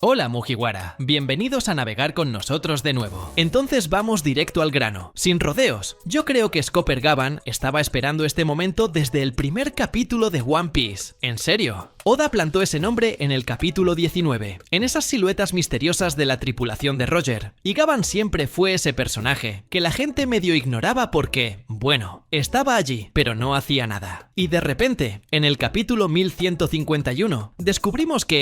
Hola Mugiwara, bienvenidos a navegar con nosotros de nuevo. Entonces vamos directo al grano, sin rodeos. Yo creo que Scopper Gavan estaba esperando este momento desde el primer capítulo de One Piece. ¿En serio? Oda plantó ese nombre en el capítulo 19, en esas siluetas misteriosas de la tripulación de Roger, y Gavan siempre fue ese personaje, que la gente medio ignoraba porque, bueno, estaba allí, pero no hacía nada. Y de repente, en el capítulo 1151, descubrimos que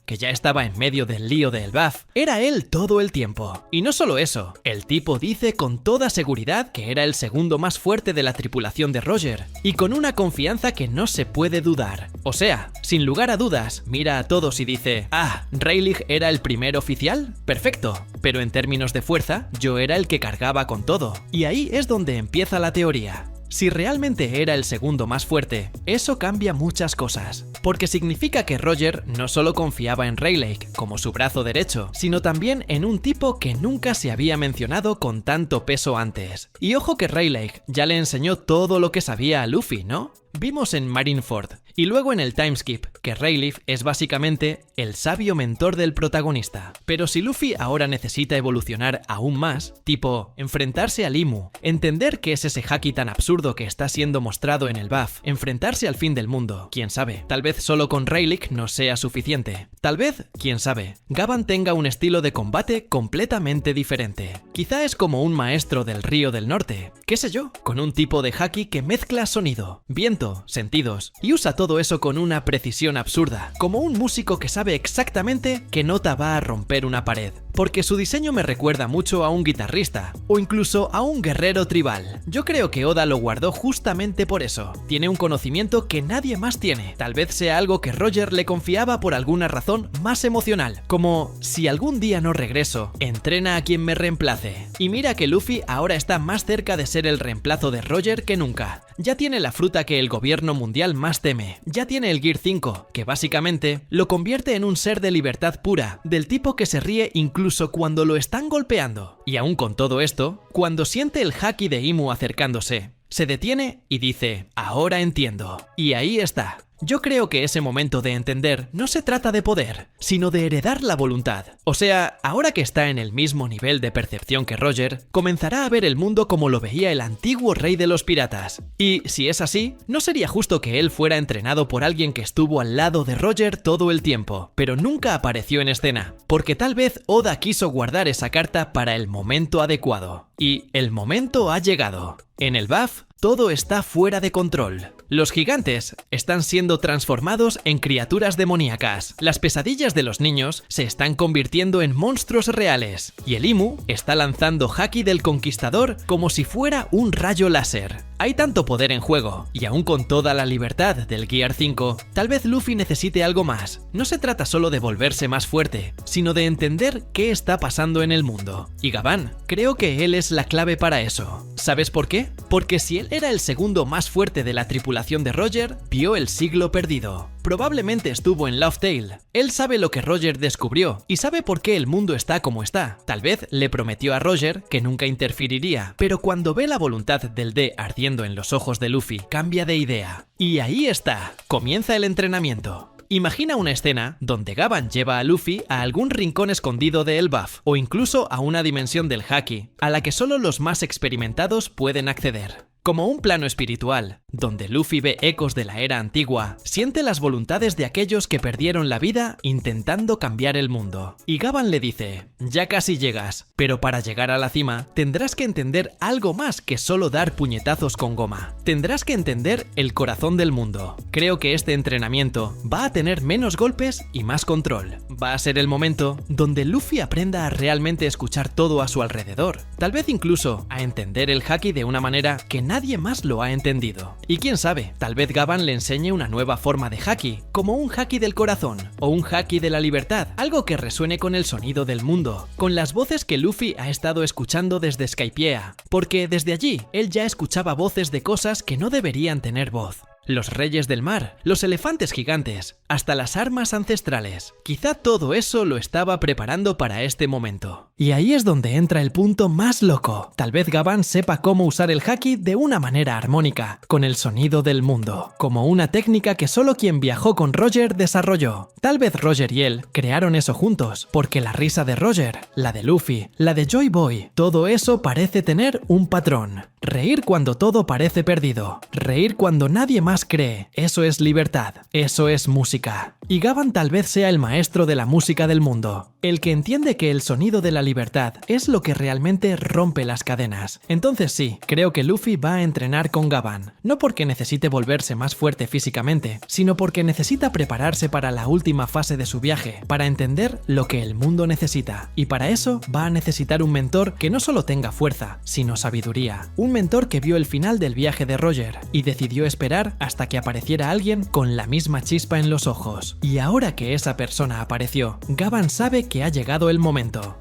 que ya estaba en medio del lío de Elbaf, era él todo el tiempo. Y no solo eso, el tipo dice con toda seguridad que era el segundo más fuerte de la tripulación de Roger, y con una confianza que no se puede dudar. O sea, sin lugar a dudas, mira a todos y dice, ¿Rayleigh era el primer oficial? Perfecto, pero en términos de fuerza, yo era el que cargaba con todo. Y ahí es donde empieza la teoría. Si realmente era el segundo más fuerte, eso cambia muchas cosas, porque significa que Roger no solo confiaba en Rayleigh como su brazo derecho, sino también en un tipo que nunca se había mencionado con tanto peso antes. Y ojo que Rayleigh ya le enseñó todo lo que sabía a Luffy, ¿no? Vimos en Marineford y luego en el timeskip que Rayleigh es básicamente el sabio mentor del protagonista. Pero si Luffy ahora necesita evolucionar aún más, tipo enfrentarse al Imu, entender qué es ese haki tan absurdo que está siendo mostrado en el BAF, enfrentarse al fin del mundo, quién sabe, tal vez solo con Rayleigh no sea suficiente. Tal vez, quién sabe, Gavan tenga un estilo de combate completamente diferente. Quizá es como un maestro del río del norte, qué sé yo, con un tipo de haki que mezcla sonido, viento, sentidos, y usa todo eso con una precisión absurda, como un músico que sabe exactamente qué nota va a romper una pared. Porque su diseño me recuerda mucho a un guitarrista, o incluso a un guerrero tribal. Yo creo que Oda lo guardó justamente por eso. Tiene un conocimiento que nadie más tiene. Tal vez sea algo que Roger le confiaba por alguna razón más emocional, como si algún día no regreso, entrena a quien me reemplace. Y mira que Luffy ahora está más cerca de ser el reemplazo de Roger que nunca. Ya tiene la fruta que el gobierno mundial más teme. Ya tiene el Gear 5, que básicamente lo convierte en un ser de libertad pura, del tipo que se ríe incluso cuando lo están golpeando. Y aún con todo esto, cuando siente el haki de Imu acercándose, se detiene y dice, ahora entiendo. Y ahí está. Yo creo que ese momento de entender no se trata de poder, sino de heredar la voluntad. O sea, ahora que está en el mismo nivel de percepción que Roger, comenzará a ver el mundo como lo veía el antiguo rey de los piratas. Y si es así, no sería justo que él fuera entrenado por alguien que estuvo al lado de Roger todo el tiempo, pero nunca apareció en escena, porque tal vez Oda quiso guardar esa carta para el momento adecuado. Y el momento ha llegado. En el BAF, todo está fuera de control. Los gigantes están siendo transformados en criaturas demoníacas. Las pesadillas de los niños se están convirtiendo en monstruos reales. Y el Imu está lanzando haki del conquistador como si fuera un rayo láser. Hay tanto poder en juego, y aún con toda la libertad del Gear 5, tal vez Luffy necesite algo más. No se trata solo de volverse más fuerte, sino de entender qué está pasando en el mundo. Y Gavan, creo que él es la clave para eso. ¿Sabes por qué? Porque si él era el segundo más fuerte de la tripulación de Roger, vio el siglo perdido. Probablemente estuvo en Laugh Tale. Él sabe lo que Roger descubrió y sabe por qué el mundo está como está. Tal vez le prometió a Roger que nunca interferiría, pero cuando ve la voluntad del D ardiendo en los ojos de Luffy, cambia de idea. Y ahí está, comienza el entrenamiento. Imagina una escena donde Gavan lleva a Luffy a algún rincón escondido de Elbaf, o incluso a una dimensión del haki, a la que solo los más experimentados pueden acceder. Como un plano espiritual, donde Luffy ve ecos de la era antigua, siente las voluntades de aquellos que perdieron la vida intentando cambiar el mundo. Y Gavan le dice, ya casi llegas, pero para llegar a la cima tendrás que entender algo más que solo dar puñetazos con goma. Tendrás que entender el corazón del mundo. Creo que este entrenamiento va a tener menos golpes y más control. Va a ser el momento donde Luffy aprenda a realmente escuchar todo a su alrededor. Tal vez incluso a entender el haki de una manera que nadie más lo ha entendido. Y quién sabe, tal vez Gavan le enseñe una nueva forma de haki, como un haki del corazón, o un haki de la libertad, algo que resuene con el sonido del mundo, con las voces que Luffy ha estado escuchando desde Skypiea, porque desde allí él ya escuchaba voces de cosas que no deberían tener voz. los reyes del mar, los elefantes gigantes, hasta las armas ancestrales. Quizá todo eso lo estaba preparando para este momento. Y ahí es donde entra el punto más loco. Tal vez Gavan sepa cómo usar el haki de una manera armónica, con el sonido del mundo, como una técnica que solo quien viajó con Roger desarrolló. Tal vez Roger y él crearon eso juntos, porque la risa de Roger, la de Luffy, la de Joy Boy, todo eso parece tener un patrón. Reír cuando todo parece perdido, reír cuando nadie más cree, eso es libertad, eso es música. Y Gavan tal vez sea el maestro de la música del mundo, el que entiende que el sonido de la libertad es lo que realmente rompe las cadenas. Entonces sí, creo que Luffy va a entrenar con Gavan, no porque necesite volverse más fuerte físicamente, sino porque necesita prepararse para la última fase de su viaje, para entender lo que el mundo necesita. Y para eso va a necesitar un mentor que no solo tenga fuerza, sino sabiduría. Un mentor que vio el final del viaje de Roger y decidió esperar hasta que apareciera alguien con la misma chispa en los ojos. Y ahora que esa persona apareció, Gavan sabe que ha llegado el momento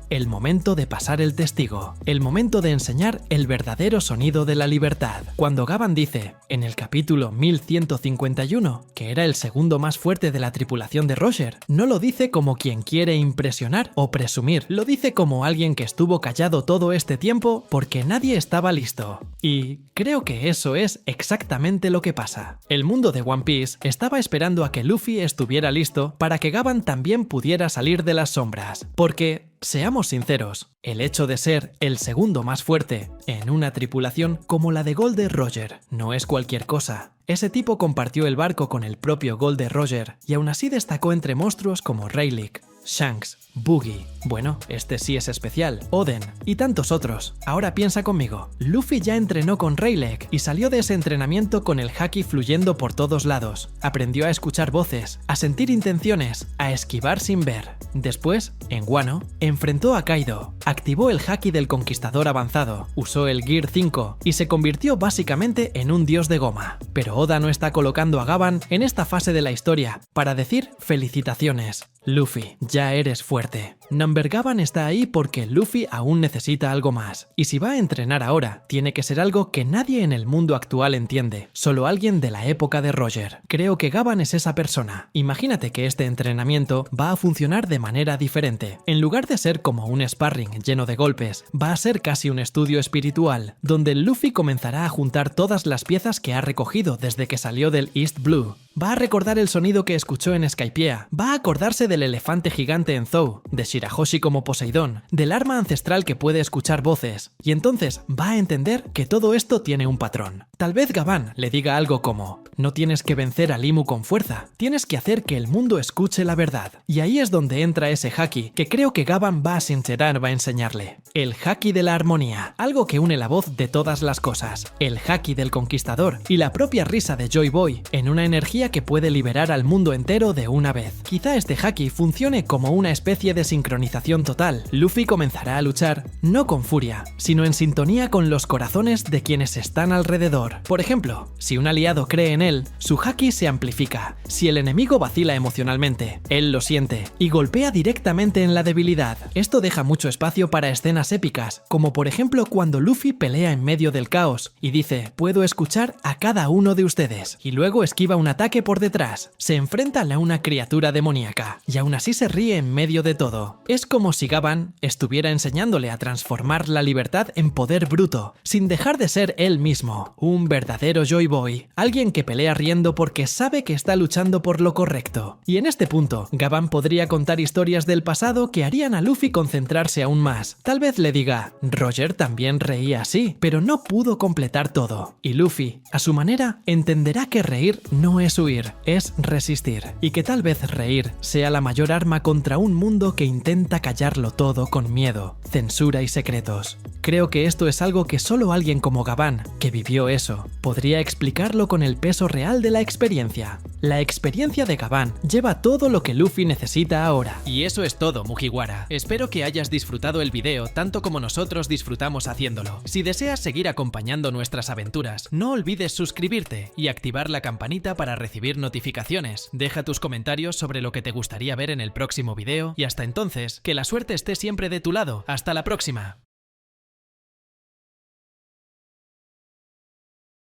de pasar el testigo, el momento de enseñar el verdadero sonido de la libertad. Cuando Gavan dice, en el capítulo 1151, que era el segundo más fuerte de la tripulación de Roger, no lo dice como quien quiere impresionar o presumir, lo dice como alguien que estuvo callado todo este tiempo porque nadie estaba listo. Y creo que eso es exactamente lo que pasa. El mundo de One Piece estaba esperando a que Luffy estuviera listo para que Gavan también pudiera salir de las sombras, porque, seamos sinceros, el hecho de ser el segundo más fuerte en una tripulación como la de Gold Roger no es cualquier cosa. Ese tipo compartió el barco con el propio Gold Roger y aún así destacó entre monstruos como Rayleigh, Shanks, Boogie, bueno, este sí es especial, Oden y tantos otros. Ahora piensa conmigo, Luffy ya entrenó con Rayleigh y salió de ese entrenamiento con el haki fluyendo por todos lados. Aprendió a escuchar voces, a sentir intenciones, a esquivar sin ver. Después, en Wano, enfrentó a Kaido, activó el haki del conquistador avanzado, usó el Gear 5 y se convirtió básicamente en un dios de goma. Pero Oda no está colocando a Gavan en esta fase de la historia para decir felicitaciones. Luffy, ya eres fuerte. Number Gavan está ahí porque Luffy aún necesita algo más. Y si va a entrenar ahora, tiene que ser algo que nadie en el mundo actual entiende, solo alguien de la época de Roger. Creo que Gavan es esa persona. Imagínate que este entrenamiento va a funcionar de manera diferente. En lugar de ser como un sparring lleno de golpes, va a ser casi un estudio espiritual, donde Luffy comenzará a juntar todas las piezas que ha recogido desde que salió del East Blue. Va a recordar el sonido que escuchó en Skypiea, va a acordarse del elefante gigante en Zou, de Shirahoshi como Poseidón, del arma ancestral que puede escuchar voces, y entonces va a entender que todo esto tiene un patrón. Tal vez Gavan le diga algo como, no tienes que vencer a Limu con fuerza, tienes que hacer que el mundo escuche la verdad. Y ahí es donde entra ese haki que creo que Gavan va a enseñarle. El haki de la armonía, algo que une la voz de todas las cosas, el haki del conquistador y la propia risa de Joy Boy en una energía que puede liberar al mundo entero de una vez. Quizá este haki funcione como una especie de sincronización total. Luffy comenzará a luchar no con furia, sino en sintonía con los corazones de quienes están alrededor. Por ejemplo, si un aliado cree en él, su haki se amplifica. Si el enemigo vacila emocionalmente, él lo siente y golpea directamente en la debilidad. Esto deja mucho espacio para escenas épicas, como por ejemplo cuando Luffy pelea en medio del caos y dice, puedo escuchar a cada uno de ustedes, y luego esquiva un ataque por detrás. Se enfrenta a una criatura demoníaca y aún así se ríe en medio de todo. Es como si Gavan estuviera enseñándole a transformar la libertad en poder bruto, sin dejar de ser él mismo, un verdadero Joy Boy, alguien que pelea riendo porque sabe que está luchando por lo correcto. Y en este punto, Gavan podría contar historias del pasado que harían a Luffy concentrarse aún más. Tal vez le diga, Roger también reía así, pero no pudo completar todo. Y Luffy, a su manera, entenderá que reír no es huir, es resistir. Y que tal vez reír sea la mayor arma contra un mundo que intenta callarlo todo con miedo, censura y secretos. Creo que esto es algo que solo alguien como Gavan, que vivió eso, podría explicarlo con el peso real de la experiencia. La experiencia de Gavan lleva todo lo que Luffy necesita ahora. Y eso es todo, Mugiwara. Espero que hayas disfrutado el video tanto como nosotros disfrutamos haciéndolo. Si deseas seguir acompañando nuestras aventuras, no olvides suscribirte y activar la campanita para recibir notificaciones. Deja tus comentarios sobre lo que te gustaría ver en el próximo video y hasta entonces, que la suerte esté siempre de tu lado. ¡Hasta la próxima!